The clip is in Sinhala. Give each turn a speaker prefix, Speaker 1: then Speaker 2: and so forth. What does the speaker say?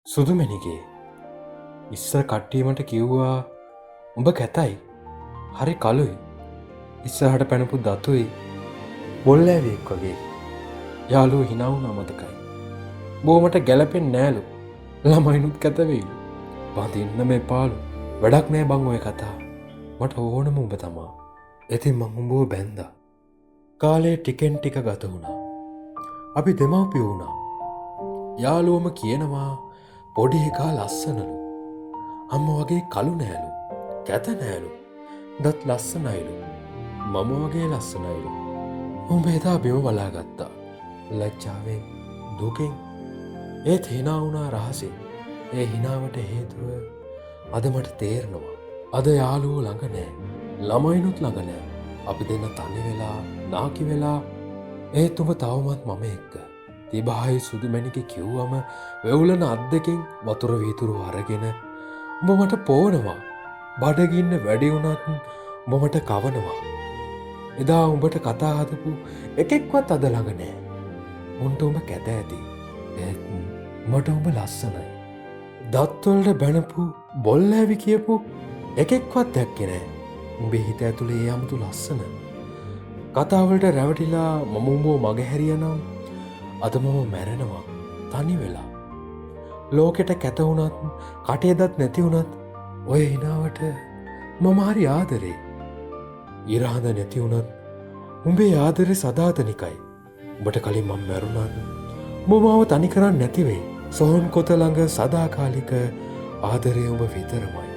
Speaker 1: සුදුමැනිගේ ඉස්සර කට්ටීමට කිව්වා උඹ කැතයි හරි කලුයි ඉස්සරහට පැනපු දතුයි බොල්ලෑවෙක් වගේ යාළුව හිනාවුන අමතකයි බෝමට ගැලපෙන් නෑලු ළමයිනුත් කැතවෙයිලු බඳින්න මේ පාලු වැඩක් නෑ බං ඔය කතා මට ඕනම උඹ තමා ඉතින් මං උඹව බැන්දා කාලේ ටිකෙන් ටික ගත වුණා අපි දෙමව්පියෝ වුණා යාළුවම කියනවා පොඩි එකා ලස්සනලු අම්ම වගේ කළු නෑලු කැත නෑලු දත් ලස්සනයිලු මම වගේ ලස්සනයිලු උඹ එදා බිම බලාගත්තා ලැජ්ජාවෙන් දුකෙන් ඒත් හිනා වුණා රහසේ ඒ හිනාවට හේතුව අද මට තේරෙනවා අද යාළුවෝ ළඟ නෑ ළමයිනුත් ළඟ නෑ අපි දෙන්න තනි වෙලා නාකි වෙලා ඒත් උඹ තවමත් මම එක්ක තිබහයි සුදුමැණික කිව්වම වෙවුලන අත් දෙකෙන් වතුර වීතුරු අරගෙන උඹ මට පෝනවා බඩගින්න වැඩි වුණත් උඹ මට කවනවා එදා උඹට කතා හදපු එකෙක්වත් අද ළඟ නෑ උන්ට උඹ කැත ඇති ඒත් මට උඹ ලස්සනයි දත්වලට බැනපු බොල්ලෑවි කියපු එකෙක්වත් දැක්කේ නෑ උඹේ හිත ඇතුලේ ඒ අමුතු ලස්සන කතාවලට රැවටිලා මම උඹව මගහැරියනම් අද මම මැරෙනවා තනි වෙලා ලෝකෙට කැත වුණත් කටේදත් නැති වුණත් ඔය හිනාවට මම හරි ආදරේ ඉරහඳ නැති වුණත් උඹේ ආදරේ සදාතනිකයි උඹට කලින් මම මැරුණත් උඹ මාව තනි කරන්නේ නැති වෙයි සොහොන් කොත ළඟ සදාකාලික ආදරේ උඹ විතරමයි